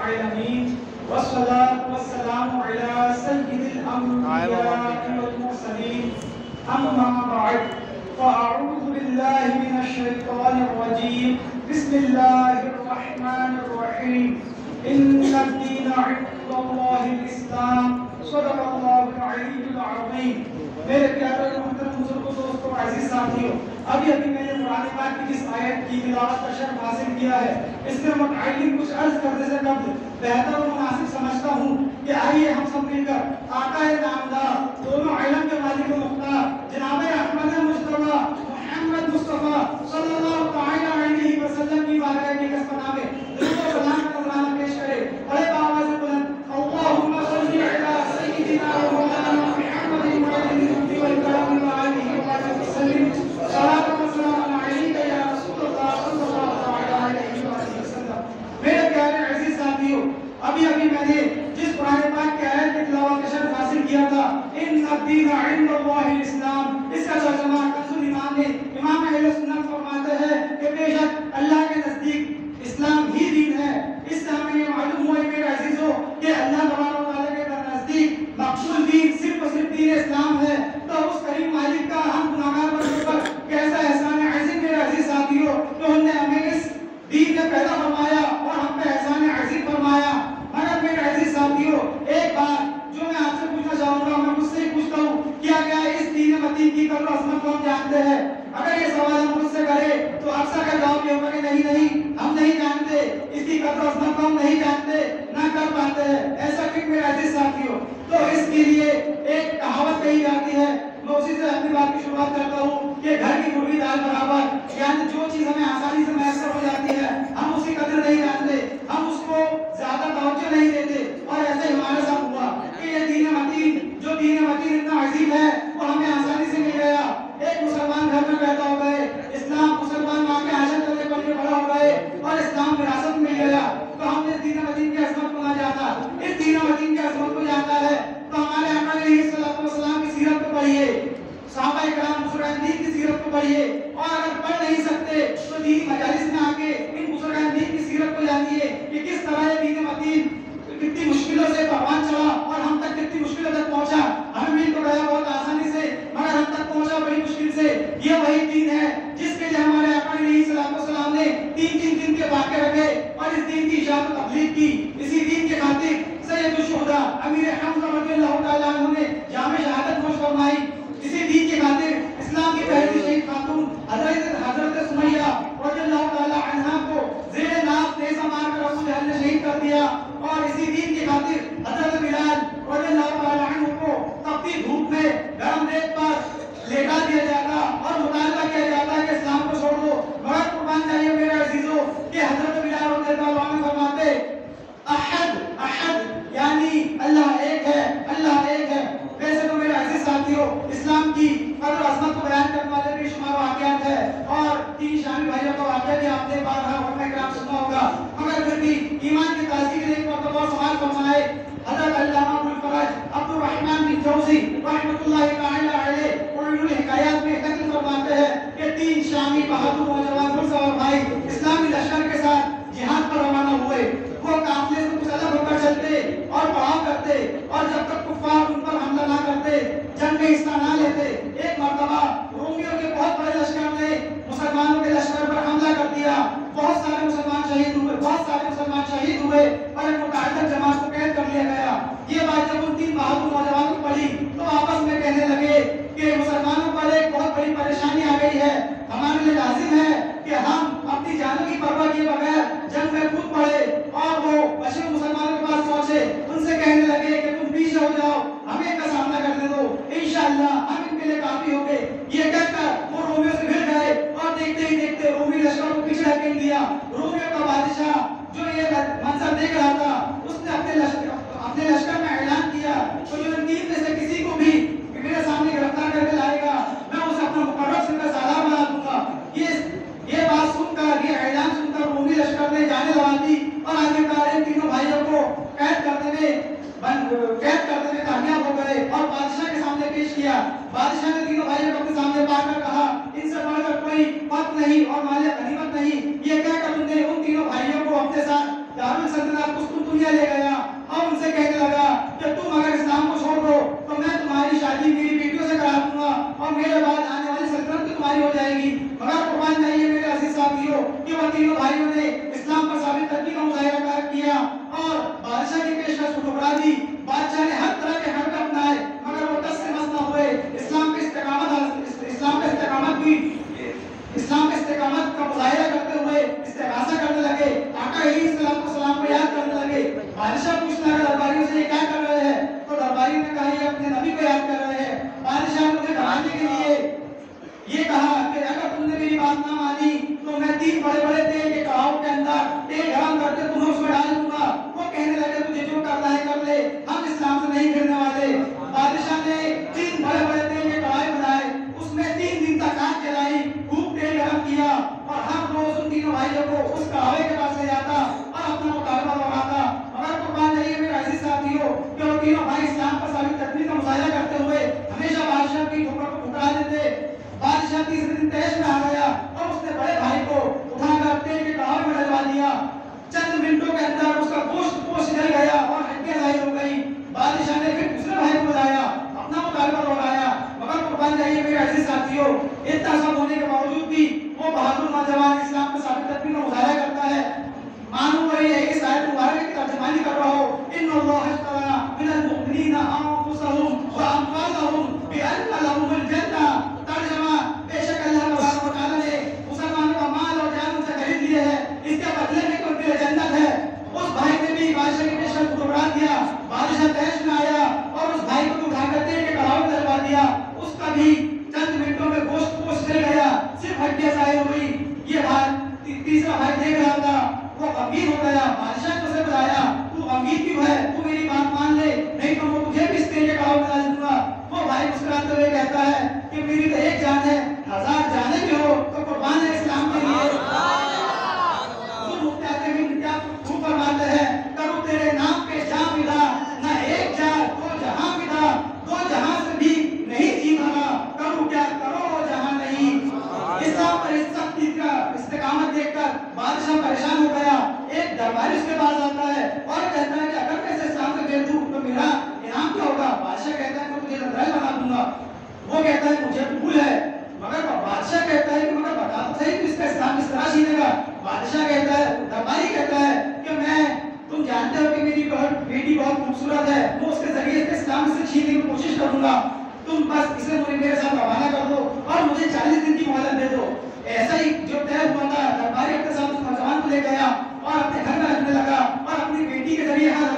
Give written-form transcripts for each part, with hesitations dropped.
आलमीन वस्सलातु वस्सलामु अला सय्यिदिल अंबिया'i वल मुरसलीन अम्मा बअद फ़अऊज़ु बिल्लाहि मिनश शैतानिर रजीम बिस्मिल्लाहिर रहमानिर रहीम इन्नद-दीना इंदल्लाहिल इस्लाम सदक़ल्लाहुल अलीयुल अज़ीम। मेरे प्यारे मोहतरम बुजुर्गों, दोस्तों, अजीज साथियों, अभी मैंने कुरान पाक की जिस आयत की तिलावत का शर्फ हासिल किया है, इससे मुतअल्लिक़ कुछ अर्ज करने से कबल बेहतर और मुनासिब समझता हूँ कि आइए हम सब मिलकर आका नामदार, दोनों इल्म के मालिक व मुख्तार जनाब अहमद मुस्तफा मोहम्मद मुस्तफा सल्लल्लाहु तआला अलैहि वसल्लम की बारगाह में कसमना में दुरूद और सलाम का नजराना पेश करें। बड़े आवाज़ में बुलंद अल्लाहुम्मा सल्ली अला सय्यिदिना व मौलाना मुहम्मदिन व आलिहि वल कलाम व आलिहि व सल्लिम सलातु व सलाम अलैका या रसूलल्लाह सल्लल्लाहु तआला अलैहि वसल्लम। मेरे प्यारे अजीज साथियों, अभी मैंने जिस कुरान पाक की आयत की तिलावत का शर्फ हासिल किया था, इन्नद-दीना इंदल्लाहिल इस्लाम, इसका तर्जुमा कंजुल ईमान में इमाम अहले सुन्नत फरमाते हैं कि बेशक अल्लाह के नजदीक इस्लाम ही दीन है। इससे हमें ये मालूम हुआ मेरे अजीजों कि अल्लाह तबारक व तआला के नजदीक मकबूल दीन सिर्फ और सिर्फ दीन इस्लाम है। तो उस करीम मालिक का हम गुनाहगार बंदों पर कैसा एहसान है अजीज मेरे अजीज साथियों, तो उन्होंने हमें इस दीन में पैदा फरमाया और हम पे एहसान अजीज फरमाया। मगर मेरे अजीज साथियों, एक बात जो मैं आपसे पूछना चाहूंगा, मैं मुझसे ही पूछता हूँ, क्या इस दीन मतीन की कदर अज़मत को हम जानते हैं? अगर ये सवाल हम मुझसे करें तो अक्सर का जवाब ये होगा कि नहीं हम नहीं जानते, इसकी कदर अज़मत को हम नहीं जानते, ना कर पाते हैं। ऐसा क्यों मेरे अजीज साथियों? तो इसके लिए एक कहावत कही जाती है, मैं उसी से अपनी बात की शुरुआत करता हूँ कि घर की मुर्गी दाल बराबर, यानी जो चीज हमें आसानी से मैसर हो जाती है हम उसकी कदर नहीं जानते, हम उसको ज्यादा तवज्जो नहीं देते। और ऐसे हमारे साथ हुआ कि ये दीन मतीन, जो दीन मतीन इतना अजीम है वो हमें आसानी से मिल गया। एक मुसलमान घर में पैदा हो गए, इस्लाम मुसलमान माँ के आशा करने पर के बड़ा हो गए और इस्लाम विरासत में मिल गया। तो हमने दीन मतीन की अज़मत को ना जाना, इस दीन मतीन की अज़मत को जानता है तो हमारे आका अलैहिस्सलातु वस्सलाम की सीरत को पढ़िए, सहाबाए किराम बुजुर्गान दीन की सीरत को पढ़िए, और अगर पढ़ नहीं सकते तो दीनी मजालिस में आके इन बुजुर्गान दीन की सीरत को जानिए कि किस तरह ये दीन मतीन कितनी मुश्किलों से परवान चला और हम तक कितनी मुश्किलों तक पहुंचा। हमें मिल तो गया बहुत आसानी से, मगर हम तक पहुंचा बड़ी मुश्किल से। ये वही दीन है जिसके लिए हमारे आका अलैहिस्सलातु वस्सलाम ने 3-3 दिन के वाक़े रखे और इस दीन की इशाअत तबलीग की। इसी दीन के खातिर सैयदुश शुहदा अमीर हमजा रज़ियल्लाहु तआला अन्हु ने जामे शहादत नोश फरमाई। इसी दीन के खातिर इस्लाम की पहली शहीद खातून हजरत सुमैया रज़ियल्लाहु तआला अन्हा को ज़ेरे नाज़ नेज़ा मारकर अबू जहल ने शहीद कर दिया। और इसी दीन के खातिर हजरत बिलाल रज़ियल्लाहु तआला अन्हु को तपती धूप में गरम रेत पर लेटा दिया जाता और मुतालबा किया जाता कि इस्लाम को छोड़ दो। मगर कुर्बान जाइए मेरे अजीजों कि हजरत बिलाल रज़ियल्लाहु अन्हु फरमाते अहद अहद यानी अल्लाह एक है, अल्लाह एक है। वैसे तो मेरे अजीज साथियों, इस्लाम की कदर अज़मत को बयान करने वाले बेशुमार वाक़यात है और 3 शामी भाइयों का वाक़या भी आपने बार सुना होगा। मगर फिर भी ईमान की ताज़गी के लिए एक मरतबा सवाल फरमाए हज़रत अल्लामा अबुल फरज अब्दुर रहमान बिन जौज़ी रहमतुल्लाहि तआला अलैह उलूल हिकायत में नक़ल फरमाते हैं कि 3 शामी बहादुर नौजवान घुड़सवार भाई इस्लामी लश्कर के साथ जिहाद पर रवाना हुए। वो काफिले से कुछ अलग होकर चलते और पड़ाव करते और जब तक कुफ्फार उन पर हमला ना करते, जंग में हिस्सा ना लेते, एक मरतबा रोमियों के बहुत बड़े लश्कर ने मुसलमानों के लश्कर पर हमला कर दिया। बहुत सारे मुसलमान शहीद हुए और एक मुतअद्दिद जमात को कैद कर लिया गया। ये बात जब उन 3 बहादुर नौजवानों को पड़ी तो आपस में कहने लगे कि मुसलमानों पर एक बहुत बड़ी परेशानी आ गई है, हमारे लिए लाजिम है कि हम अपनी जानों की परवाह किए बगैर जंग में कूद पड़े। और वो बचे मुसलमानों के पास पहुंचे, उनसे कहने लगे कि तुम पीछे हो जाओ, हमें इनका सामना करने दो, इंशाअल्लाह हम इनके लिए काफी होंगे। ये कहकर वो रोमियों से भिड़ गए और देखते ही देखते रोमी लश्कर को पीछे ढकेल दिया। रोमियों का बादशाह जो ये मंजर देख रहा था, उसने अपने लश्कर में ऐलान किया तो जो इन 3 में से किसी को भी मेरे सामने गिरफ्तार करके लाएगा मैं उसे अपना मुकर्रब सिर सालार बना दूंगा। ये बात सुनकर, ये ऐलान सुनकर रोमी लश्कर ने जाने लगा दी और आखिरकार इन तीनों भाइयों को कैद करने में कामयाब हो गए और बादशाह के सामने पेश किया। बादशाह ने तीनों भाइयों को अपने सामने पाकर कहा, इनसे बढ़कर कोई फर्क नहीं और माले गनीमत नहीं। ये कहकर उन्होंने उन तीनों भाइयों को अपने साथ दारुल सल्तनत कुछ दुनिया ले गया और उनसे कहने लगा कि तुम अगर इस्लाम को छोड़ दो तो मैं तुम्हारी शादी मेरी बेटियों से करा दूंगा और मेरे बाद आने वाली सल्तनत भी तुम्हारी हो जाएगी। मगर कुर्बान जाइए मेरे अजीज साथियों कि वो तीनों भाइयों ने इस्लाम पर साबित करने का मुजाहिरा किया और बादशाह की पेशकश को ठुकरा दी। बादशाह ने हर तरह के हरकत अपनाए मगर वो टस से मस न हुए। इस्लाम पे इस्तेकामत का मुजाहिरा करते हुए इस्तिगासा करने लगे। आका अलैहिस्सलाम को याद करने लगे। बादशाह पूछने लगा दरबारियों से ये क्या कर रहे हैं? तो दरबारी ने कहा ये अपने नबी को याद कर रहे हैं। बादशाह ने उन्हें डराने के लिए ये कहा कि अगर तुमने मेरी बात ना मानी तो मैं 3 बड़े-बड़े तेल के कढ़ाओं के अंदर तेल गरम करके तुम्हें उसमें डाल दूंगा। वो कहने लगे तुझे जो करना है कर ले, हम इस्लाम से नहीं गिरने वाले। बादशाह ने 3 बड़े-बड़े तेल के कढ़ाई बनाए, उसमें 3 दिन तक आग जलाई, खूब तेल गरम किया और हर रोज उन तीनों भाइयों को उस कढ़ाई के पास ले जाता और अपना मुकाबला लगाता। मगर कुर्बान जाइए मेरे अजीज साथियों कि वो तीनों भाई इस्लाम पर साबित करने का मुजाहिरा करते हुए हमेशा बादशाह की ठोकर को ठुकरा देते। बादशाह तीसरे दिन तैश में आ गया और उसने बड़े भाई को उठाकर तेल के कढ़ाई में डलवा दिया। चंद मिनटों के अंदर उसका गोश्त पोष जल गया और हड्डियां जाहिर हो गई। बादशाह ने फिर दूसरे भाई को बुलाया, अपना मुकाबला दोहराया। मगर कुर्बान जाइए मेरे अजीज साथियों इतना सब होने के बावजूद भी वो बहादुर नौजवान इस्लाम को साबित करने का मुजाहिरा करता है। मालूम वही है इस आयत मुबारक की तर्जुमानी कर रहा हूं। इन्नल्लाह अश्तरा मिनल मुमिनीना अनफुसहुम व अमवालहुम बिअन्ना लहुमुल जन्नह। तर्जुमा बेशक अल्लाह तबारक व तआला ने मुसलमानों का माल और जान उनसे खरीद लिया है, इसके बदले में उनके लिए जन्नत है। उस भाई ने भी बादशाह की पेशकश को ठुकरा दिया। बादशाह तैश में आया और उस भाई को उठाकर तेल के कढ़ाई में डलवा दिया। उसका भी चंद मिनटों में गोश्त पोष जल गया, सिर्फ हड्डियां जाहिर हुई। ये भाई तीसरा भाई देख रहा था, वो गमगीन हो गया। बादशाह ने उसे बुलाया, तू गमगीन क्यों है? तू मेरी बात मान ले, नहीं तो मैं तुझे भी इस तेल के कढ़ाई में डाल दूंगा। वो भाई मुस्कुराते हुए कहता है कि मेरी तो एक जान है, 1000 जाने भी हो तो कुर्बान है इस्लाम के लिए। वो मुफ्ती भी क्या खूब फरमाते हैं, करो तेरे नाम पे जान विदा, ना एक जान दो जहां विदा, दो जहां से भी नहीं जी भगा, करूं क्या करो जहां नहीं। इस्लाम पर इस सख्ती का इस्तेकामत देखकर बादशाह परेशान हो गया। एक दरबारी उसके पास आता है और कहता है कि अगर मैं इसे इस्लाम से भेज दूं तो मेरा इनाम क्या होगा? बादशाह कहता है मैं तुझे नजराई बना दूंगा। वो कहता है मुझे कबूल है। मगर बादशाह कहता है कि मगर बता तो सही तू इसका इस्लाम किस तरह छीनेगा? बादशाह कहता है, दरबारी कहता है कि तुम जानते हो कि मेरी बेटी बहुत खूबसूरत है, मैं उसके जरिए इस्लाम से छीनने की कोशिश करूंगा। तुम बस इसे मेरे साथ रवाना कर दो और मुझे 40 दिन की मोहलत दे दो। ऐसा ही जो तय हुआ था, दरबारी अपने साथ उस नौजवान को ले गया और अपने घर में रखने लगा और अपनी बेटी के जरिए हर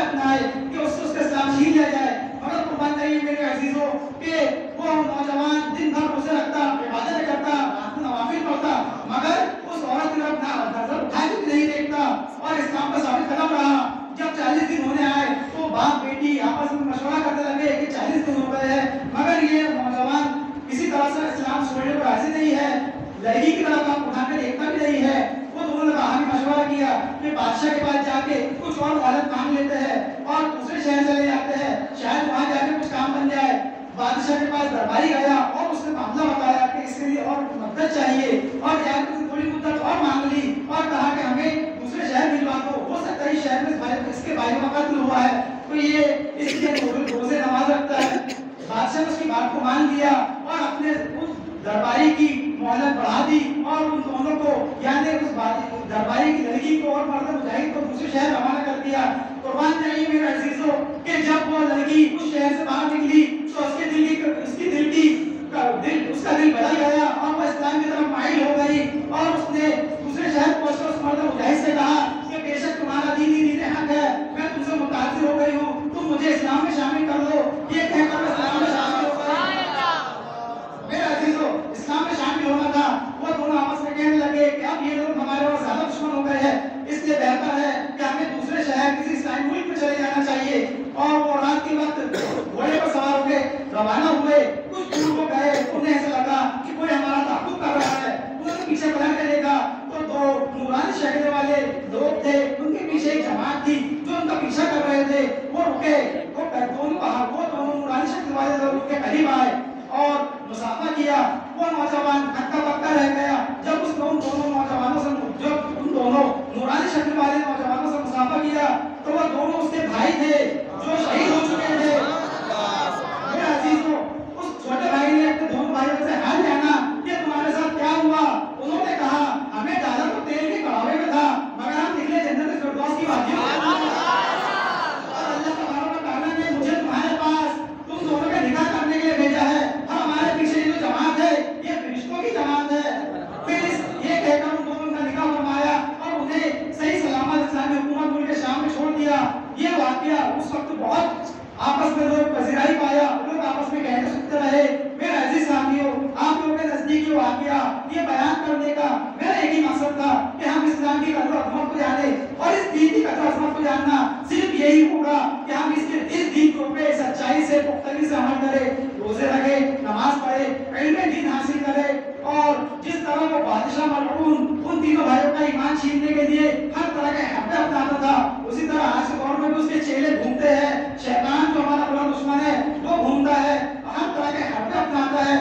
अपनाए कि उससे इस्लाम छीन लिया जाए। मगर कुर्बान जाइए मेरे अजीजों कि वो नौजवान दिन भर रोजे रखता, इबादत करता, रात को नवाफिल पढ़ता, मगर उस औरत की तरफ नजर उठाए भी नहीं देखता और इस्लाम पर साबित कदम रहा। जब 40 दिन होने आए तो बाप बेटी आपस में मशवरा करने लगे कि 40 दिन हो गए हैं मगर ये नौजवान किसी तरह से इस्लाम छोड़ने पर राजी नहीं है, लड़की की तरफ आप उठाकर देखता भी नहीं है। वो दोनों ने बाहर मशवरा किया कि बादशाह के पास जाके कुछ और हालत मांग लेते हैं और दूसरे शहर चले जाते हैं, शायद वहां जाके कुछ काम बन जाए। बादशाह के पास दरबारी गया और उसने मामला बताया कि इसके लिए और मदद चाहिए और जाकर थोड़ी मुद्दत और मांग ली और कहा कि हमें दूसरे शहर भिजवा दो, हो सकता है शहर में इसके भाई का कत्ल हुआ है तो ये इसलिए रोजे नमाज रखता है। बादशाह ने उसकी बात को मान लिया और अपने उस दरबारी की मोहलत बढ़ा दी और उन दोनों को यानी उस दरबारी की लड़की को और मर्द मुजाहिद को दूसरे शहर रवाना कर दिया। कुर्बान जाइए मेरे अजीजों कि जब वो लड़की उस शहर से बाहर निकली तो उसका दिल बदल गया और वो इस्लाम की तरफ माइल हो गई और उसने दूसरे शहर पहुंचकर उस मर्द मुजाहिद से कहा कि बेशक तुम्हारा दीन हक है, मैं तुमसे मुतासिर हो गई हूँ, तुम मुझे इस्लाम में शामिल कर दो। ये कहकर मैं इस्लाम में शामिल हो गई। मेरे अजीजों इस्लाम में शामिल होना था। वो दोनों आपस में कहने लगे कि अब ये लोग हमारे और ज्यादा दुश्मन हो गए हैं, इसलिए बेहतर है कि हमें दूसरे शहर किसी इस्लामी मुल्क में चले जाना चाहिए। और वो रात के वक्त घोड़े पर सवार होकर रवाना हुए। कुछ दूर को गए, उन्हें ऐसा लगा कि कोई हमारा ताक़ुब कर रहा है। उन्होंने पीछे पलट कर देखा तो 2 नूरानी शक्ल वाले लोग थे, उनके पीछे एक जमात थी जो उनका पीछा कर रहे थे। वो रुके, वो दोनों नूरानी शक्ल वाले लोग उनके करीब आए और मुसाफा किया। वो नौजवान हक्का बक्का रह गया। जब उन दोनों नौजवानों से जब उन दोनों नूरानी शक्ल वाले नौजवान किया। ये वाकया उस वक्त बहुत आपस में लोग पजीराई पाया, लोग आपस में कहते सुनते रहे। मेरे अजीज साथियों, आप लोगों के नजदीक ये वाकया, ये बयान करने का मेरा एक ही मकसद था कि हम इस्लाम की कदर अज़मत को जाने, और इस दीन की कदर अज़मत को जानना सिर्फ यही होगा कि हम इस दीन को पे सच्चाई से, पुख्तगी से अमल करें, रोजे रखे, नमाज पढ़े, इल्म दीन हासिल करें। और जिस तरह वो बादशाह मलऊन उन तीनों भाइयों का ईमान छीनने के लिए हर तरह के हत्या अपनाता था, उसी तरह आज के दौर में भी उसके चेले घूमते हैं। शैतान जो हमारा बड़ा दुश्मन है वो घूमता है, हर तरह के हत्या अपनाता है।